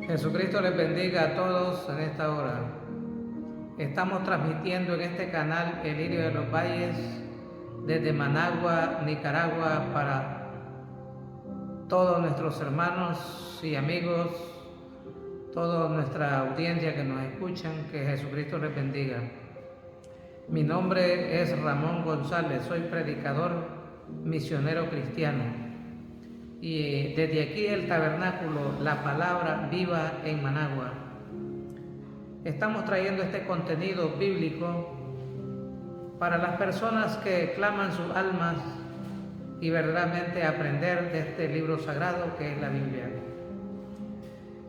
Jesucristo les bendiga a todos en esta hora. Estamos transmitiendo en este canal El Lirio de los Valles desde Managua, Nicaragua, para todos nuestros hermanos y amigos, toda nuestra audiencia que nos escuchan. Que Jesucristo les bendiga. Mi nombre es Ramón González, soy predicador misionero cristiano. Y desde aquí el tabernáculo, la palabra viva en Managua, estamos trayendo este contenido bíblico para las personas que claman sus almas y verdaderamente aprender de este libro sagrado que es la Biblia.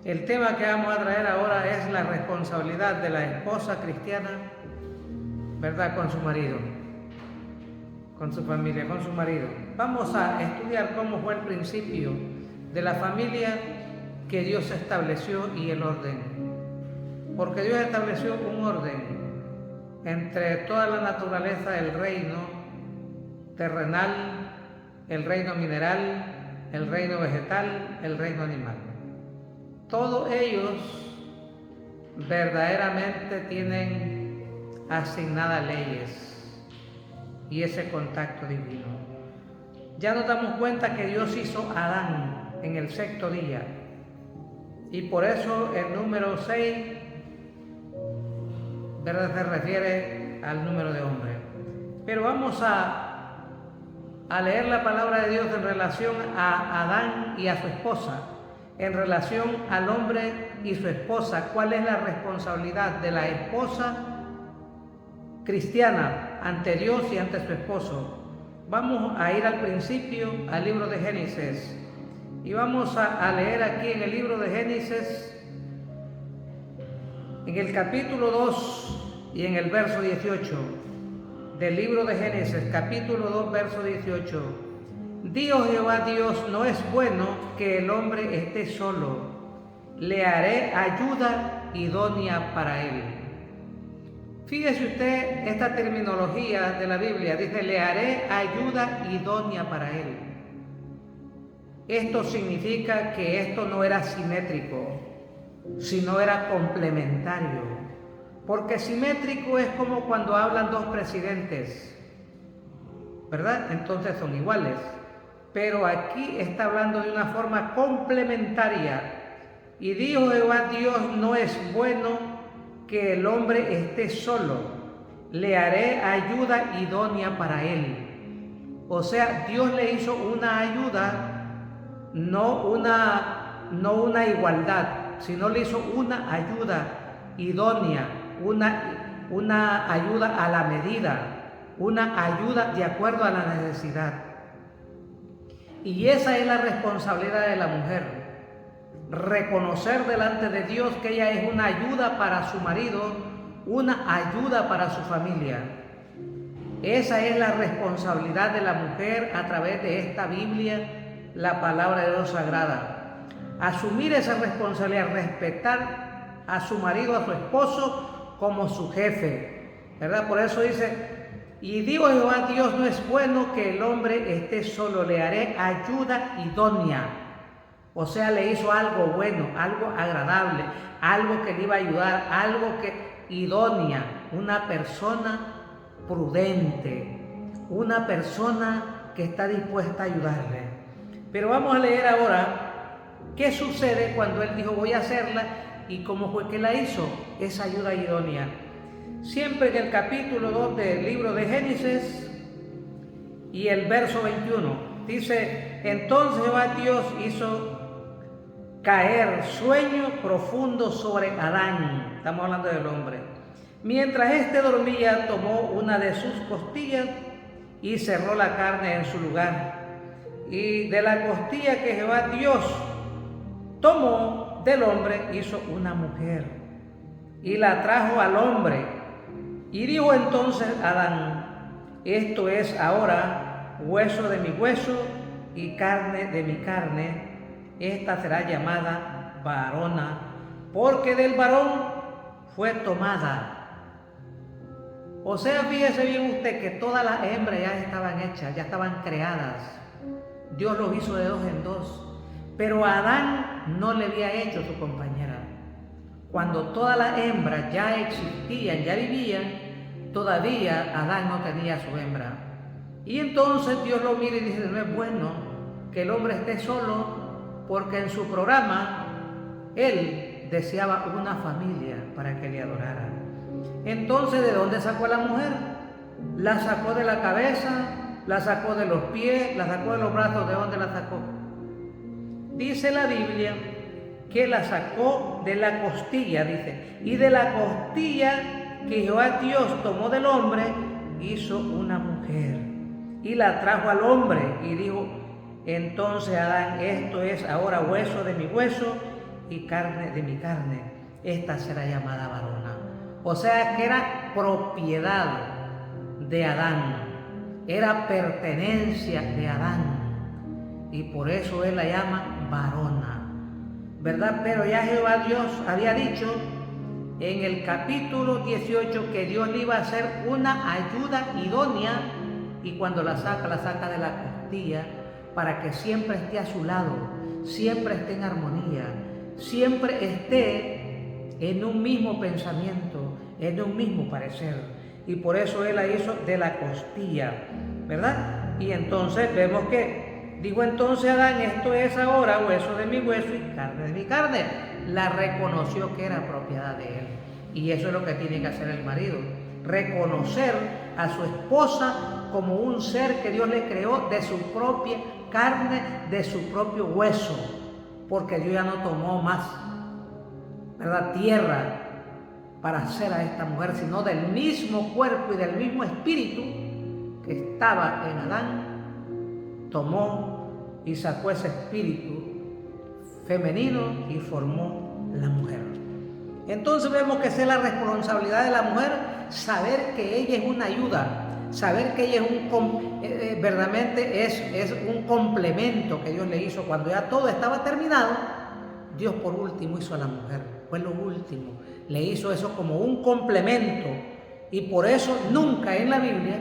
El tema que vamos a traer ahora es la responsabilidad de la esposa cristiana, ¿verdad?, con su marido, con su familia, con su marido. Vamos a estudiar cómo fue el principio de la familia que Dios estableció y el orden. Porque Dios estableció un orden entre toda la naturaleza, el reino terrenal, el reino mineral, el reino vegetal, el reino animal. Todos ellos verdaderamente tienen asignadas leyes y ese contacto divino. Ya nos damos cuenta que Dios hizo a Adán en el sexto día, y por eso el número 6, ¿verdad?, se refiere al número de hombre. Pero vamos a leer la palabra de Dios en relación a Adán y a su esposa, en relación al hombre y su esposa. ¿Cuál es la responsabilidad de la esposa cristiana ante Dios y ante su esposo? Vamos a ir al principio, al libro de Génesis, y vamos a leer aquí en el libro de Génesis, en el capítulo 2 y en el verso 18 del libro de Génesis, capítulo 2, verso 18. Dijo Jehová Dios: no es bueno que el hombre esté solo, le haré ayuda idónea para él. Fíjese usted esta terminología de la Biblia, dice: le haré ayuda idónea para él. Esto significa que esto no era simétrico, sino era complementario. Porque simétrico es como cuando hablan dos presidentes, ¿verdad? Entonces son iguales. Pero aquí está hablando de una forma complementaria. Y dijo Jehová Dios: no es bueno que el hombre esté solo, le haré ayuda idónea para él. O sea, Dios le hizo una ayuda, no una igualdad, sino le hizo una ayuda idónea, una ayuda a la medida, una ayuda de acuerdo a la necesidad. Y esa es la responsabilidad de la mujer: reconocer delante de Dios que ella es una ayuda para su marido, una ayuda para su familia. Esa es la responsabilidad de la mujer a través de esta Biblia, la palabra de Dios sagrada. Asumir esa responsabilidad, respetar a su marido, a su esposo, como su jefe, ¿verdad? Por eso dice: y dijo Jehová Dios: no es bueno que el hombre esté solo, le haré ayuda idónea. O sea, le hizo algo bueno, algo agradable, algo que le iba a ayudar, algo que idónea, una persona prudente, una persona que está dispuesta a ayudarle. Pero vamos a leer ahora qué sucede cuando él dijo: voy a hacerla, y cómo fue que la hizo, esa ayuda idónea. Siempre en el capítulo 2 del libro de Génesis y el verso 21, dice: entonces Jehová Dios hizo caer sueño profundo sobre Adán, estamos hablando del hombre. Mientras éste dormía, tomó una de sus costillas y cerró la carne en su lugar. Y de la costilla que Jehová Dios tomó del hombre, hizo una mujer y la trajo al hombre. Y dijo entonces Adán: esto es ahora hueso de mi hueso y carne de mi carne. Esta será llamada varona, porque del varón fue tomada. O sea, fíjese bien usted que todas las hembras ya estaban hechas, ya estaban creadas. Dios los hizo de dos en dos. pero a Adán no le había hecho su compañera. Cuando todas las hembras ya existían, ya vivían, todavía Adán no tenía su hembra. Y entonces Dios lo mira y dice, no es bueno que el hombre esté solo, porque en su programa él deseaba una familia para que le adorara. Entonces, ¿de dónde sacó a la mujer? La sacó de la cabeza, la sacó de los pies, la sacó de los brazos. ¿De dónde la sacó? Dice la Biblia que la sacó de la costilla, dice, y de la costilla que Jehová Dios tomó del hombre, hizo una mujer y la trajo al hombre y dijo, entonces Adán, esto es ahora hueso de mi hueso y carne de mi carne, esta será llamada varona. O sea que era propiedad de Adán, era pertenencia de Adán, y por eso él la llama varona, ¿verdad? Pero ya Jehová Dios había dicho en el capítulo 18 que Dios le iba a hacer una ayuda idónea, y cuando la saca de la costilla, para que siempre esté a su lado, siempre esté en armonía, siempre esté en un mismo pensamiento, en un mismo parecer. Y por eso él la hizo de la costilla, ¿verdad? Y entonces vemos que dijo entonces Adán, esto es ahora hueso de mi hueso y carne de mi carne. La reconoció que era propiedad de él. Y eso es lo que tiene que hacer el marido, reconocer a su esposa como un ser que Dios le creó de su propia carne, de su propio hueso, porque Dios ya no tomó más, ¿verdad?, tierra para hacer a esta mujer, sino del mismo cuerpo y del mismo espíritu que estaba en Adán, tomó y sacó ese espíritu femenino y formó la mujer. Entonces vemos que esa es la responsabilidad de la mujer, saber que ella es una ayuda, saber que ella es verdaderamente es un complemento que Dios le hizo. Cuando ya todo estaba terminado, Dios por último hizo a la mujer, fue lo último, le hizo eso como un complemento, y por eso nunca en la Biblia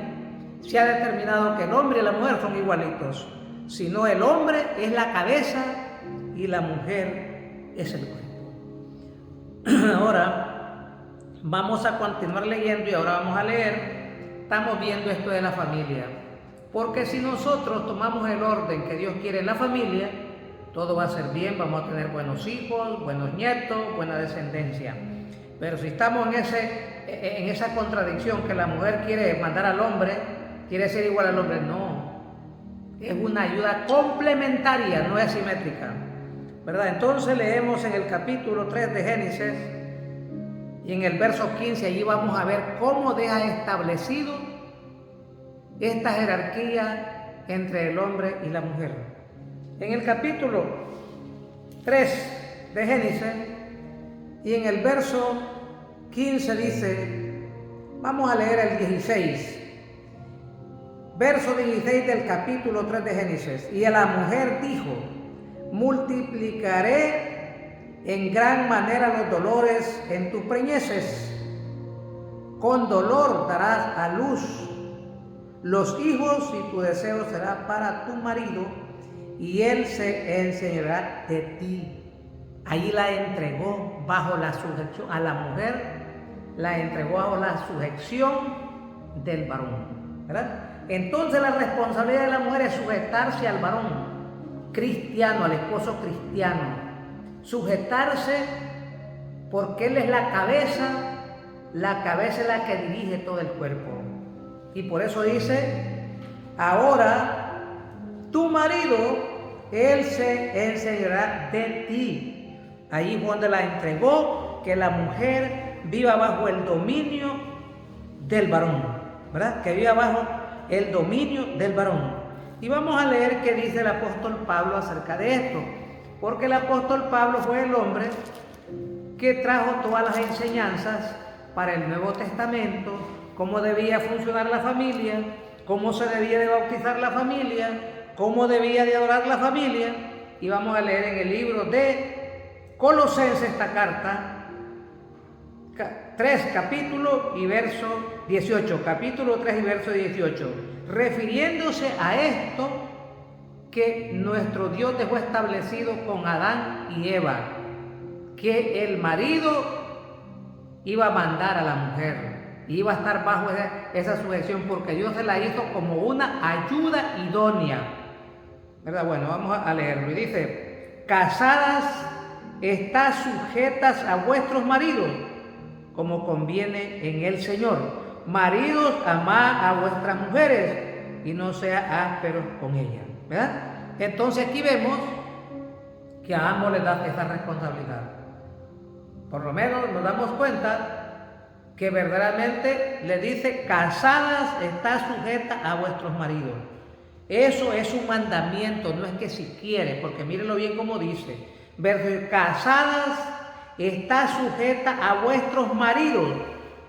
se ha determinado que el hombre y la mujer son igualitos, sino el hombre es la cabeza y la mujer es el cuerpo. Ahora vamos a continuar leyendo, y ahora vamos a leer, estamos viendo esto de la familia, porque si nosotros tomamos el orden que Dios quiere en la familia, todo va a ser bien, vamos a tener buenos hijos, buenos nietos, buena descendencia. Pero si estamos en esa contradicción que la mujer quiere mandar al hombre, quiere ser igual al hombre, no, es una ayuda complementaria, no es asimétrica, ¿verdad? Entonces leemos en el capítulo 3 de Génesis y en el verso 15, allí vamos a ver cómo deja establecido esta jerarquía entre el hombre y la mujer. En el capítulo 3 de Génesis y en el verso 15 dice, vamos a leer el 16, verso 16 del capítulo 3 de Génesis. Y a la mujer dijo, multiplicaré en gran manera los dolores en tus preñeces, con dolor darás a luz los hijos, y tu deseo será para tu marido, y él se enseñará de ti. Allí la entregó bajo la sujeción, a la mujer la entregó bajo la sujeción del varón, ¿verdad? Entonces la responsabilidad de la mujer es sujetarse al varón cristiano, al esposo cristiano, sujetarse porque él es la cabeza es la que dirige todo el cuerpo. Y por eso dice, ahora tu marido, él se enseñará de ti. Ahí fue donde la entregó, que la mujer viva bajo el dominio del varón, ¿verdad? Que viva bajo el dominio del varón. Y vamos a leer qué dice el apóstol Pablo acerca de esto, porque el apóstol Pablo fue el hombre que trajo todas las enseñanzas para el Nuevo Testamento, cómo debía funcionar la familia, cómo se debía de bautizar la familia, cómo debía de adorar la familia. Y vamos a leer en el libro de Colosenses esta carta, 3 capítulo y verso 18, capítulo 3 y verso 18, refiriéndose a esto, que nuestro Dios dejó establecido con Adán y Eva, que el marido iba a mandar a la mujer, iba a estar bajo esa sujeción, porque Dios se la hizo como una ayuda idónea, ¿verdad? Bueno, vamos a leerlo, y dice: casadas, estad sujetas a vuestros maridos, como conviene en el Señor. Maridos, amad a vuestras mujeres, y no sean ásperos con ellas, ¿verdad? Entonces aquí vemos que a ambos les da esa responsabilidad. Por lo menos nos damos cuenta que verdaderamente le dice: casadas, está sujeta a vuestros maridos. Eso es un mandamiento, no es que si quiere, porque mírenlo bien como dice. Casadas, está sujeta a vuestros maridos,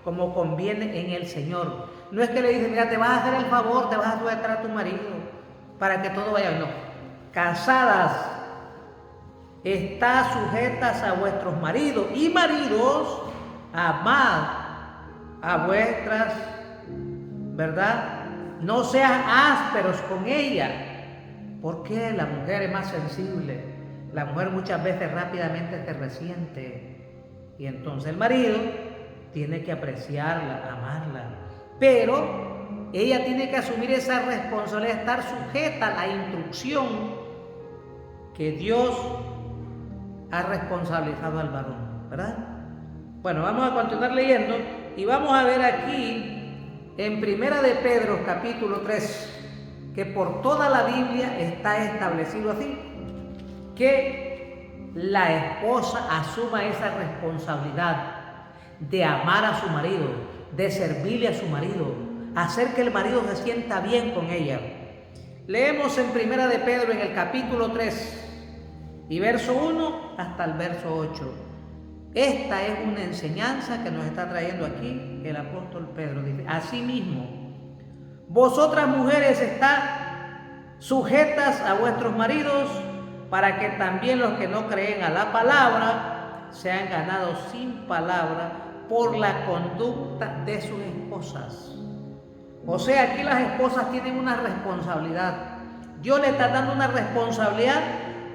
como conviene en el Señor. No es que le dice: mira, te vas a hacer el favor, te vas a sujetar a tu marido para que todo vaya. No. Casadas, está sujetas a vuestros maridos, y maridos, amad a vuestras, ¿verdad? No sean ásperos con ella. ¿Por qué? La mujer es más sensible. La mujer muchas veces rápidamente se resiente. Y entonces el marido tiene que apreciarla, amarla. Pero ella tiene que asumir esa responsabilidad de estar sujeta a la instrucción que Dios ha responsabilizado al varón, ¿verdad? Bueno, vamos a continuar leyendo y vamos a ver aquí en Primera de Pedro capítulo 3 que por toda la Biblia está establecido así, que la esposa asuma esa responsabilidad de amar a su marido, de servirle a su marido, hacer que el marido se sienta bien con ella. Leemos en Primera de Pedro en el capítulo 3 y verso 1 hasta el verso 8. Esta es una enseñanza que nos está trayendo aquí el apóstol Pedro. Dice: asimismo, vosotras mujeres estad sujetas a vuestros maridos, para que también los que no creen a la palabra sean ganados sin palabra por la conducta de sus esposas. O sea, aquí las esposas tienen una responsabilidad. Dios le está dando una responsabilidad,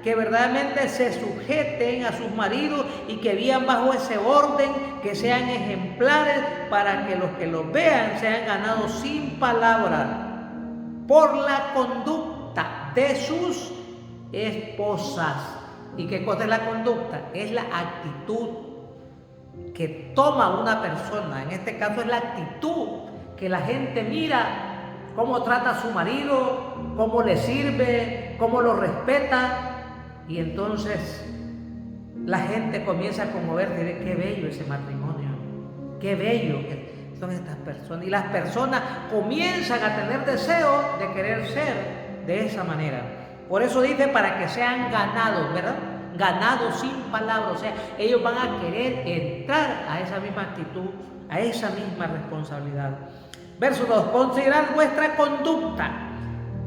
que verdaderamente se sujeten a sus maridos y que vivan bajo ese orden, que sean ejemplares, para que los que los vean sean ganados sin palabra por la conducta de sus esposas. ¿Y qué cosa es la conducta? Es la actitud que toma una persona. En este caso es la actitud que la gente mira, cómo trata a su marido, cómo le sirve, cómo lo respeta. Y entonces la gente comienza a conmoverse y dice: qué bello ese matrimonio, qué bello que son estas personas. Y las personas comienzan a tener deseo de querer ser de esa manera. Por eso dice: para que sean ganados, ¿verdad? Ganados sin palabras. O sea, ellos van a querer entrar a esa misma actitud, a esa misma responsabilidad. Verso 2: considerad vuestra conducta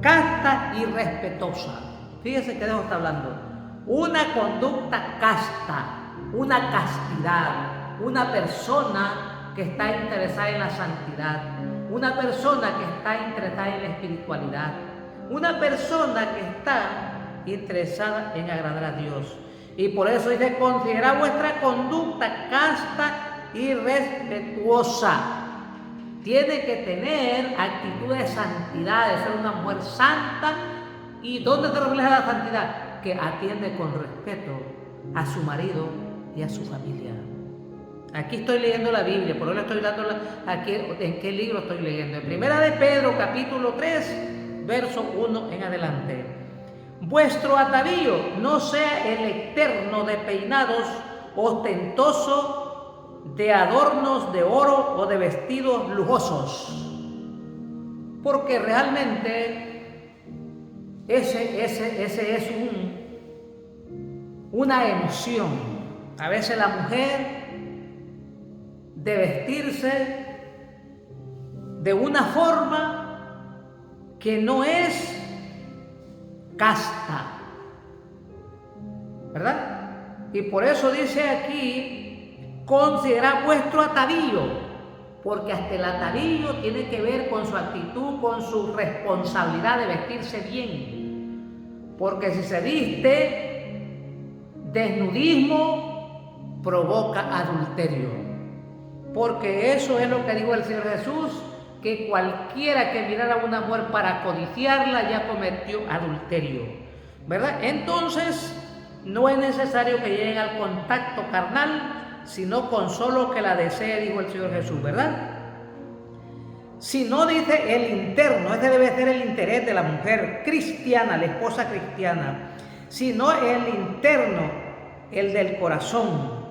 casta y respetuosa. Fíjense que de eso está hablando. Una conducta casta, una castidad, una persona que está interesada en la santidad, una persona que está interesada en la espiritualidad, una persona que está interesada en agradar a Dios. Y por eso dice: considerad vuestra conducta casta y respetuosa. Tiene que tener actitud de santidad, de ser una mujer santa. ¿Y dónde se refleja la santidad? Que atiende con respeto a su marido y a su familia. Aquí estoy leyendo la Biblia, por eso le estoy dando aquí, en qué libro estoy leyendo. En Primera de Pedro, capítulo 3, verso 1 en adelante. Vuestro atavío no sea el externo de peinados ostentoso, de adornos de oro o de vestidos lujosos, porque realmente ese es una emoción. A veces la mujer de vestirse de una forma que no es casta, ¿verdad? Y por eso dice aquí: considerad vuestro atavío, porque hasta el atavío tiene que ver con su actitud, con su responsabilidad de vestirse bien. porque si se viste, desnudismo provoca adulterio. Porque eso es lo que dijo el Señor Jesús, que cualquiera que mirara a una mujer para codiciarla ya cometió adulterio, ¿verdad? Entonces, no es necesario que lleguen al contacto carnal, sino con solo que la desee, dijo el Señor Jesús, ¿verdad? Si no, dice el interno, ese debe ser el interés de la mujer cristiana, la esposa cristiana, sino el interno, el del corazón,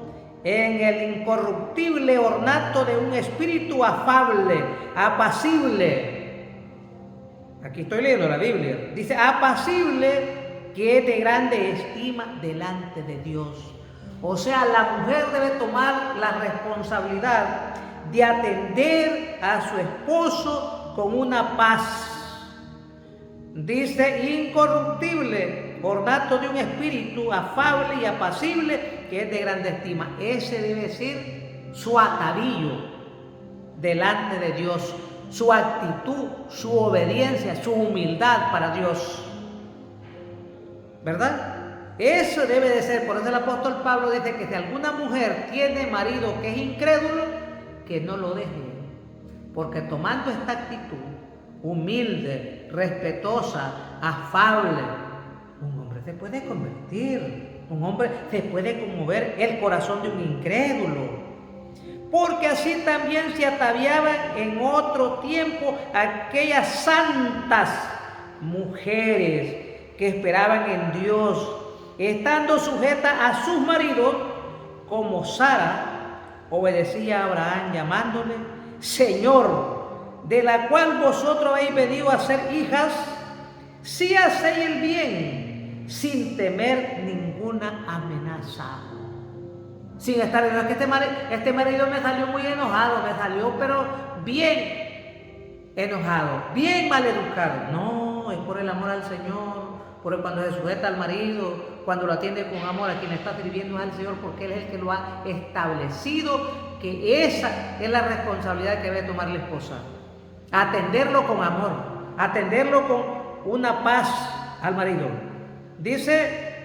en el incorruptible ornato de un espíritu afable, apacible. Aquí estoy leyendo la Biblia. Dice apacible, que es de grande estima delante de Dios. O sea, la mujer debe tomar la responsabilidad de atender a su esposo con una paz. Dice incorruptible, ornato de un espíritu afable y apacible, que es de grande estima. Ese debe ser su atavío delante de Dios, su actitud, su obediencia, su humildad para Dios, ¿verdad? Eso debe de ser. Por eso el apóstol Pablo dice que si alguna mujer tiene marido que es incrédulo, que no lo deje, porque tomando esta actitud humilde, respetuosa, afable, un hombre se puede convertir, un hombre se puede conmover el corazón de un incrédulo, porque así también se ataviaban en otro tiempo aquellas santas mujeres que esperaban en Dios, estando sujetas a sus maridos, como Sara obedecía a Abraham llamándole Señor, de la cual vosotros habéis venido a ser hijas, si hacéis el bien, sin temer ninguna amenaza. Sin estar en que este marido me salió muy enojado, me salió pero bien enojado, bien maleducado. No, es por el amor al Señor, por cuando se sujeta al marido, cuando lo atiende con amor a quien está sirviendo al Señor, porque Él es el que lo ha establecido, que esa es la responsabilidad que debe tomar la esposa. Atenderlo con amor, atenderlo con una paz al marido. Dice,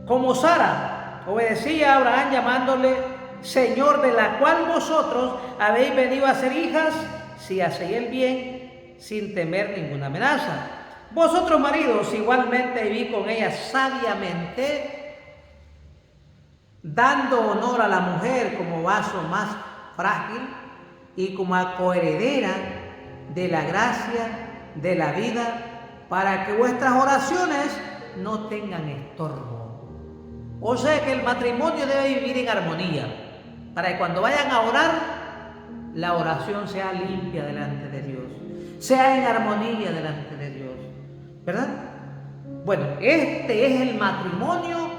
como Sara obedecía a Abraham llamándole Señor, de la cual vosotros habéis venido a ser hijas, si hacéis el bien, sin temer ninguna amenaza. Vosotros, maridos, igualmente vivid con ella sabiamente, dando honor a la mujer como vaso más frágil y como coheredera de la gracia de la vida, para que vuestras oraciones no tengan estorbo. O sea que el matrimonio debe vivir en armonía, para que cuando vayan a orar, la oración sea limpia delante de Dios, sea en armonía delante de Dios, ¿verdad? Bueno, este es el matrimonio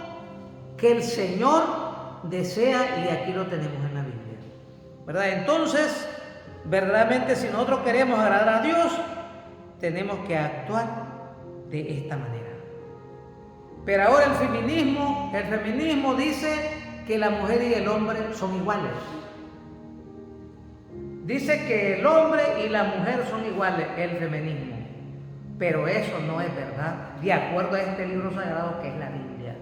que el Señor desea, y aquí lo tenemos en la Biblia, ¿verdad? Entonces, verdaderamente, si nosotros queremos agradar a Dios, tenemos que actuar de esta manera. Pero ahora el feminismo dice que la mujer y el hombre son iguales. Dice que el hombre y la mujer son iguales, el feminismo. Pero eso no es verdad, de acuerdo a este libro sagrado que es la Biblia.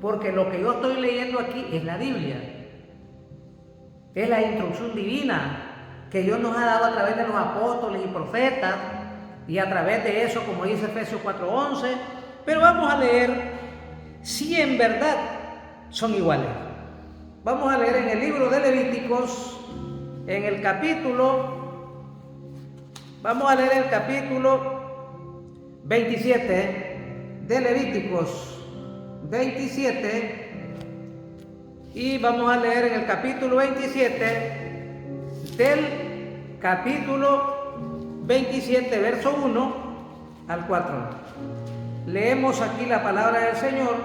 Porque lo que yo estoy leyendo aquí es la Biblia. Es la instrucción divina que Dios nos ha dado a través de los apóstoles y profetas, y a través de eso, como dice Efesios 4:11. Pero vamos a leer si en verdad son iguales. Vamos a leer en el libro de Levíticos, en el capítulo, vamos a leer el capítulo 27 de Levíticos 27, y vamos a leer en el capítulo 27 del capítulo 27, verso 1 al 4. Leemos aquí la palabra del Señor.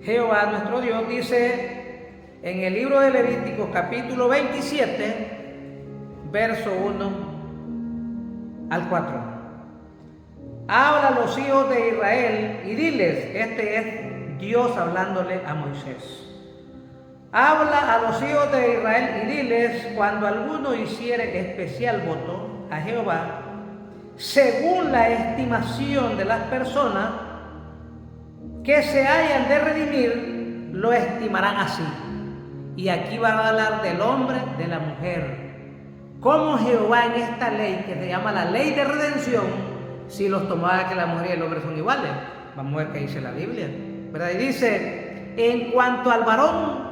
Jehová nuestro Dios dice en el libro de Levíticos capítulo 27, verso 1 al 4. Habla a los hijos de Israel y diles, este es Dios hablándole a Moisés. Habla a los hijos de Israel y diles, cuando alguno hiciere especial voto a Jehová, según la estimación de las personas que se hayan de redimir, lo estimarán así. Y aquí va a hablar del hombre, de la mujer. Como Jehová en esta ley, que se llama la ley de redención, si los tomaba que la mujer y el hombre son iguales. Vamos a ver qué dice la Biblia, ¿verdad? Y dice, en cuanto al varón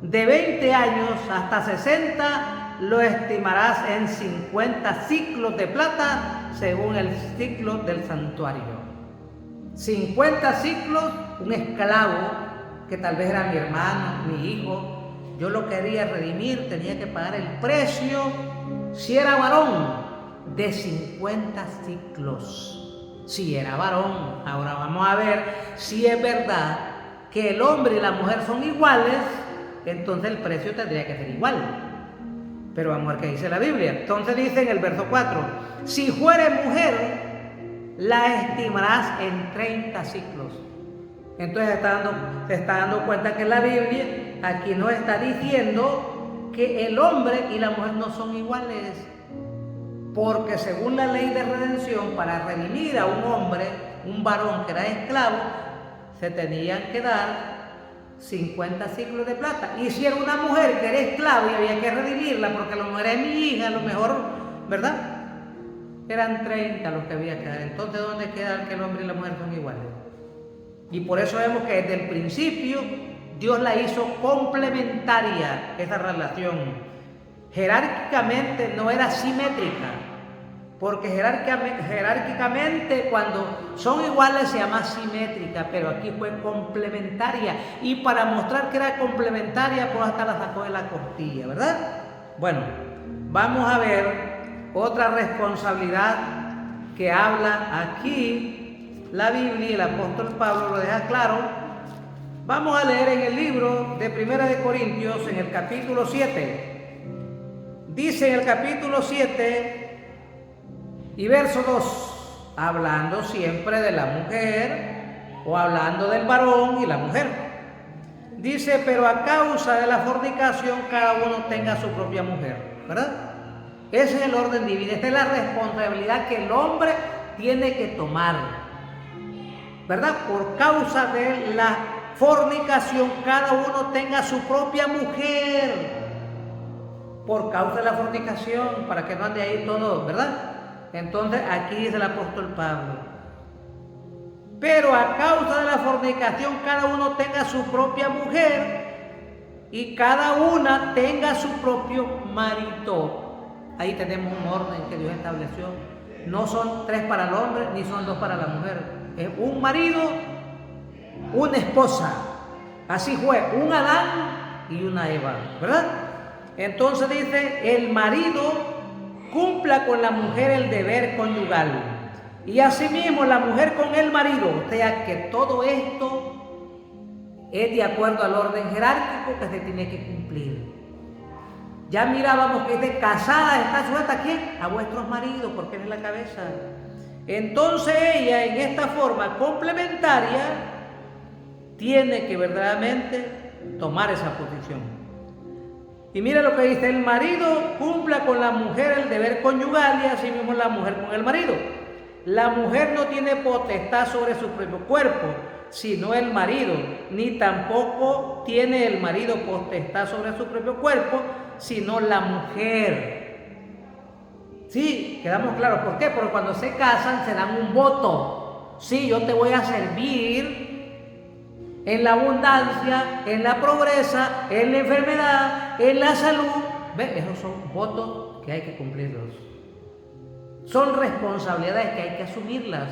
de 20 años hasta 60, lo estimarás en 50 ciclos de plata, según el ciclo del santuario. 50 ciclos, un esclavo, que tal vez era mi hermano, mi hijo, yo lo quería redimir, tenía que pagar el precio, si era varón, de 50 ciclos. Si era varón. Ahora vamos a ver si es verdad que el hombre y la mujer son iguales, entonces el precio tendría que ser igual. Pero vamos a ver qué dice la Biblia. Entonces dice en el verso 4, si fuere mujer, la estimarás en 30 ciclos. Entonces se está dando cuenta que la Biblia aquí nos está diciendo que el hombre y la mujer no son iguales. Porque según la ley de redención, para redimir a un hombre, un varón que era esclavo, se tenían que dar 50 ciclos de plata. Y si era una mujer que era esclava y había que redimirla, porque la mujer es mi hija, a lo mejor, ¿verdad? Eran 30 los que había que dar. Entonces, ¿dónde queda que el hombre y la mujer son iguales? Y por eso vemos que desde el principio Dios la hizo complementaria, esa relación. Jerárquicamente no era simétrica, porque jerárquicamente cuando son iguales se llama simétrica, pero aquí fue complementaria. Y para mostrar que era complementaria, pues hasta la sacó de la costilla, ¿verdad? Bueno, vamos a ver otra responsabilidad que habla aquí la Biblia, el apóstol Pablo lo deja claro. Vamos a leer en el libro de Primera de Corintios, en el capítulo 7. Dice en el capítulo 7 y verso 2, hablando siempre de la mujer o hablando del varón y la mujer. Dice, pero a causa de la fornicación cada uno tenga su propia mujer, ¿verdad? Ese es el orden divino, esta es la responsabilidad que el hombre tiene que tomar, ¿verdad? Por causa de la fornicación cada uno tenga su propia mujer. Por causa de la fornicación, para que no ande ahí todo, ¿verdad? Entonces aquí dice el apóstol Pablo, pero a causa de la fornicación cada uno tenga su propia mujer y cada una tenga su propio marido. Ahí tenemos un orden que Dios estableció. No son 3 para el hombre ni son 2 para la mujer. Es un marido, una esposa. Así fue, un Adán y una Eva, ¿verdad? Entonces dice, el marido cumpla con la mujer el deber conyugal y asimismo la mujer con el marido. O sea que todo esto es de acuerdo al orden jerárquico que se tiene que cumplir. Ya mirábamos que dice, casada está sujeta ¿a quién? A vuestros maridos, porque es la cabeza. Entonces ella en esta forma complementaria tiene que verdaderamente tomar esa posición. Y mira lo que dice, el marido cumpla con la mujer el deber conyugal y así mismo la mujer con el marido. La mujer no tiene potestad sobre su propio cuerpo, sino el marido, ni tampoco tiene el marido potestad sobre su propio cuerpo, sino la mujer. Sí, quedamos claros. ¿Por qué? Porque cuando se casan se dan un voto. Sí, yo te voy a servir en la abundancia, en la pobreza, en la enfermedad, en la salud. ¿Ves? Esos son votos que hay que cumplirlos. Son responsabilidades que hay que asumirlas.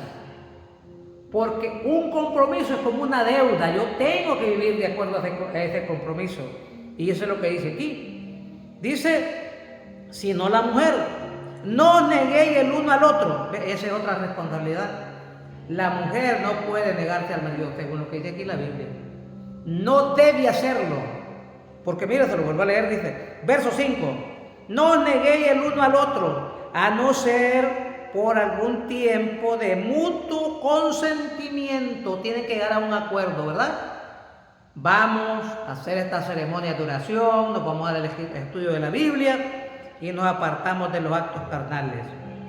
Porque un compromiso es como una deuda. Yo tengo que vivir de acuerdo a ese compromiso. Y eso es lo que dice aquí. Dice, si no la mujer, no os neguéis el uno al otro. ¿Ves? Esa es otra responsabilidad. La mujer no puede negarse al marido, según lo que dice aquí la Biblia. No debe hacerlo. Porque mira, se lo vuelvo a leer, dice, verso 5. No os neguéis el uno al otro, a no ser por algún tiempo de mutuo consentimiento. Tienen que llegar a un acuerdo, ¿verdad? Vamos a hacer esta ceremonia de oración, nos vamos a dar el estudio de la Biblia y nos apartamos de los actos carnales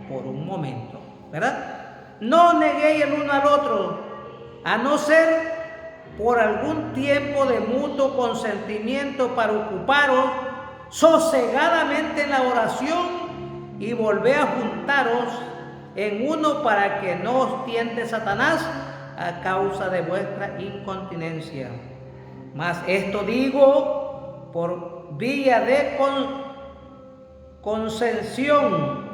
por un momento. ¿verdad? No neguéis el uno al otro, a no ser por algún tiempo de mutuo consentimiento para ocuparos sosegadamente en la oración y volver a juntaros en uno para que no os tiente Satanás a causa de vuestra incontinencia. Mas esto digo por vía de concesión,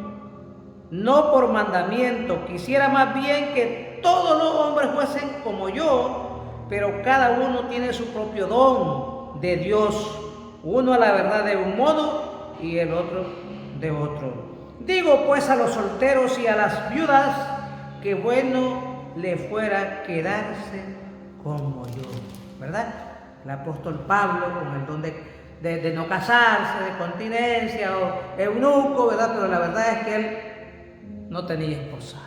no por mandamiento. Quisiera más bien que todos los hombres fuesen como yo, pero cada uno tiene su propio don de Dios, uno a la verdad de un modo y el otro de otro. Digo pues a los solteros y a las viudas que bueno le fuera quedarse como yo, ¿verdad? El apóstol Pablo con el don de no casarse, de continencia o eunuco, ¿verdad? Pero la verdad es que él no tenía esposa.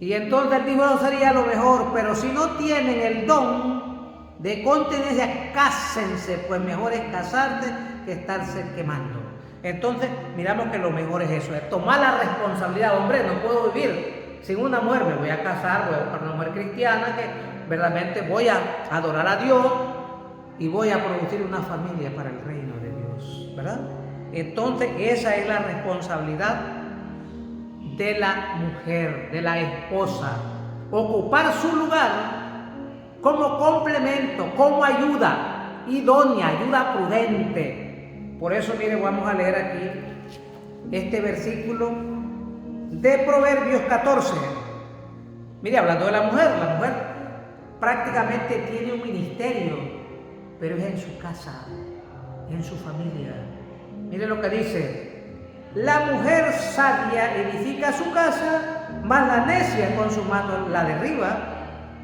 Y entonces él dijo, no sería lo mejor, pero si no tienen el don de continencia, cásense, pues mejor es casarse que estarse quemando. Entonces miramos que lo mejor es eso, es tomar la responsabilidad. Hombre, no puedo vivir sin una mujer, me voy a casar, voy a buscar una mujer cristiana que verdaderamente voy a adorar a Dios y voy a producir una familia para el reino de Dios, ¿verdad? Entonces esa es la responsabilidad de la mujer, de la esposa, ocupar su lugar como complemento, como ayuda idónea, ayuda prudente. Por eso, mire, vamos a leer aquí este versículo de Proverbios 14. Mire, hablando de la mujer prácticamente tiene un ministerio, pero es en su casa, en su familia. Mire lo que dice: la mujer sabia edifica su casa, mas la necia con su mano la derriba,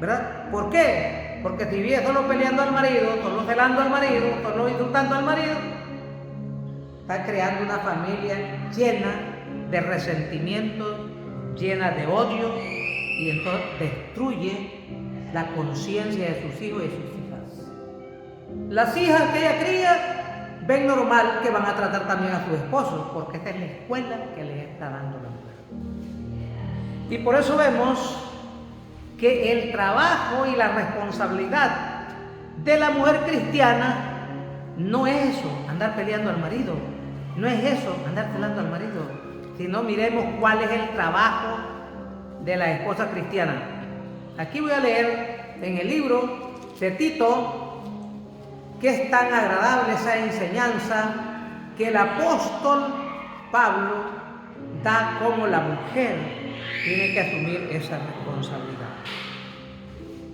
¿verdad? ¿Por qué? Porque si vive solo peleando al marido, solo celando al marido, solo insultando al marido, está creando una familia llena de resentimiento, llena de odio, y entonces destruye la conciencia de sus hijos y de sus hijas. Las hijas que ella cría ven normal que van a tratar también a sus esposos, porque esta es la escuela que les está dando la mujer. Y por eso vemos que el trabajo y la responsabilidad de la mujer cristiana no es eso, andar peleando al marido, no es eso, andar celando al marido, sino miremos cuál es el trabajo de la esposa cristiana. Aquí voy a leer en el libro de Tito, que es tan agradable esa enseñanza que el apóstol Pablo da como la mujer tiene que asumir esa responsabilidad.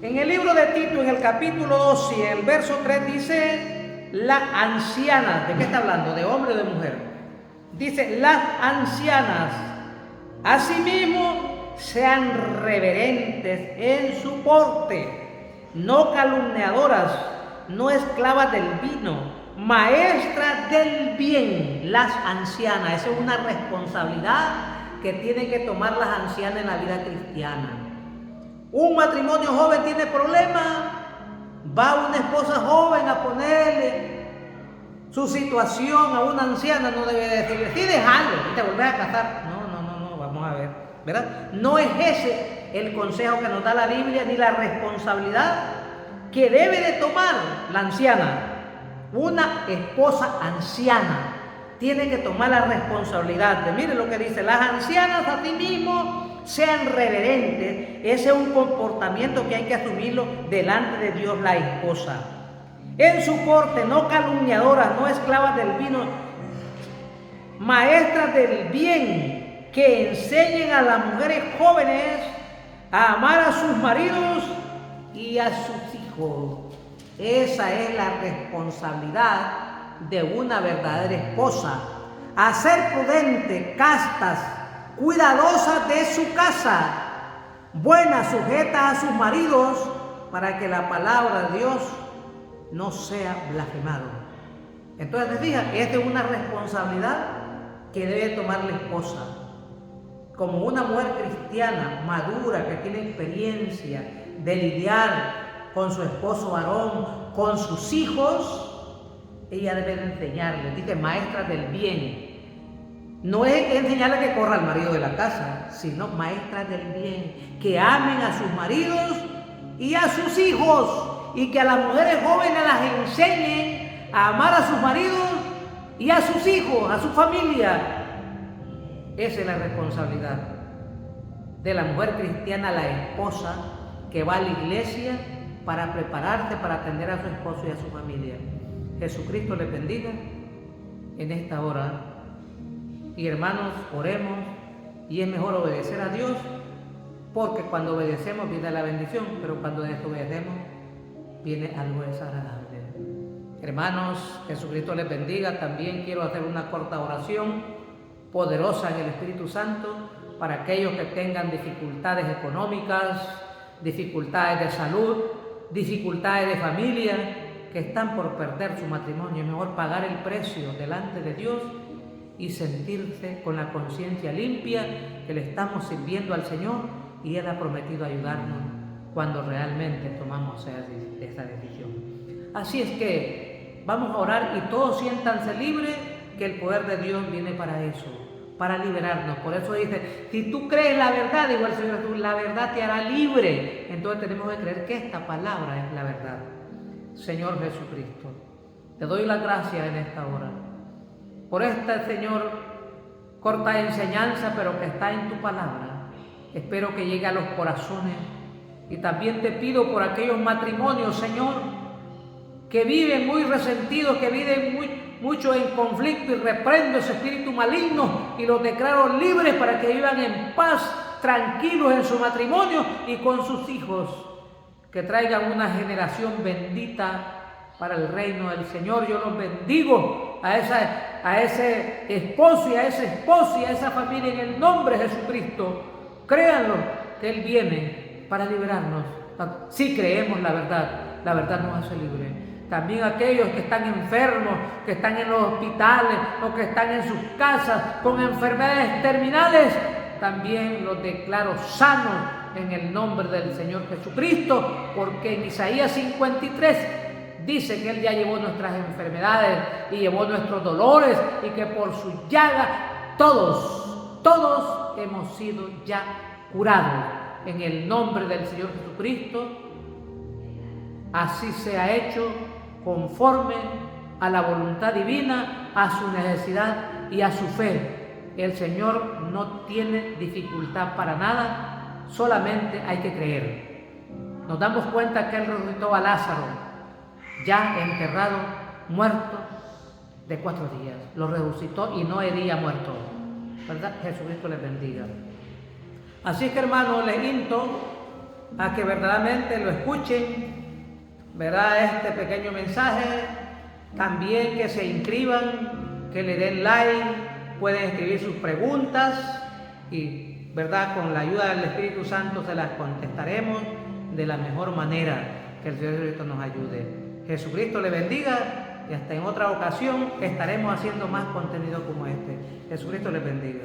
En el libro de Tito, en el capítulo 2 y el verso 3 dice, las ancianas, ¿de qué está hablando? ¿De hombre o de mujer? Dice, las ancianas, asimismo, sean reverentes en su porte, no calumniadoras, no esclavas del vino, maestras del bien. Las ancianas, esa es una responsabilidad que tienen que tomar las ancianas en la vida cristiana. Un matrimonio joven tiene problemas, va una esposa joven a ponerle su situación a una anciana, no debe decirle, sí, déjalo, y te volvés a casar. No, vamos a ver, ¿verdad? No es ese el consejo que nos da la Biblia, ni la responsabilidad que debe de tomar la anciana. Una esposa anciana tiene que tomar la responsabilidad de, mire lo que dice, las ancianas a sí mismo sean reverentes. Ese es un comportamiento que hay que asumirlo delante de Dios, la esposa. En su porte, no calumniadoras, no esclavas del vino, maestras del bien, que enseñen a las mujeres jóvenes a amar a sus maridos y a sus hijos. Esa es la responsabilidad de una verdadera esposa, a ser prudente, castas, cuidadosas de su casa, buenas, sujetas a sus maridos, para que la palabra de Dios no sea blasfemado. Entonces, fija, esta es una responsabilidad que debe tomar la esposa. Como una mujer cristiana, madura, que tiene experiencia de lidiar con su esposo varón, con sus hijos, ella debe de enseñarles, dice, maestras del bien. No es enseñarle que corra al marido de la casa, sino maestras del bien, que amen a sus maridos y a sus hijos, y que a las mujeres jóvenes las enseñen a amar a sus maridos y a sus hijos, a su familia. Esa es la responsabilidad de la mujer cristiana, la esposa que va a la iglesia para prepararse para atender a su esposo y a su familia. Jesucristo les bendiga en esta hora. Y hermanos, oremos, y es mejor obedecer a Dios, porque cuando obedecemos viene la bendición, pero cuando desobedecemos viene algo desagradable. Hermanos, Jesucristo les bendiga. También quiero hacer una corta oración poderosa en el Espíritu Santo para aquellos que tengan dificultades económicas, dificultades de salud, dificultades de familia, que están por perder su matrimonio. Es mejor pagar el precio delante de Dios y sentirse con la conciencia limpia que le estamos sirviendo al Señor, y Él ha prometido ayudarnos cuando realmente tomamos esa decisión. Así es que vamos a orar y todos siéntanse libres, que el poder de Dios viene para eso, para liberarnos. Por eso dice, si tú crees la verdad, digo el Señor, la verdad te hará libre. Entonces tenemos que creer que esta palabra es la verdad. Señor Jesucristo, te doy las gracias en esta hora por esta, Señor, corta enseñanza, pero que está en tu palabra. Espero que llegue a los corazones, y también te pido por aquellos matrimonios, Señor, que viven muy resentidos, que viven mucho en conflicto, y reprendo ese espíritu maligno y los declaro libres para que vivan en paz, tranquilos en su matrimonio y con sus hijos, que traigan una generación bendita para el reino del Señor. Yo los bendigo a ese esposo y a esa esposa y a esa familia en el nombre de Jesucristo. Créanlo, que Él viene para liberarnos. Si creemos la verdad nos hace libres. También aquellos que están enfermos, que están en los hospitales o que están en sus casas con enfermedades terminales, también los declaro sanos en el nombre del Señor Jesucristo, porque en Isaías 53 dice que Él ya llevó nuestras enfermedades y llevó nuestros dolores, y que por su llaga todos hemos sido ya curados. En el nombre del Señor Jesucristo, así se ha hecho conforme a la voluntad divina, a su necesidad y a su fe. El Señor no tiene dificultad para nada, solamente hay que creer. Nos damos cuenta que Él resucitó a Lázaro, ya enterrado, muerto de 4 días. Lo resucitó y no hería muerto. ¿Verdad? Jesucristo les bendiga. Así que, hermanos, les insto a que verdaderamente lo escuchen, ¿verdad? Este pequeño mensaje. También que se inscriban, que le den like, pueden escribir sus preguntas y, ¿verdad?, con la ayuda del Espíritu Santo se las contestaremos de la mejor manera. Que el Señor Jesucristo nos ayude. Jesucristo le bendiga, y hasta en otra ocasión estaremos haciendo más contenido como este. Jesucristo les bendiga.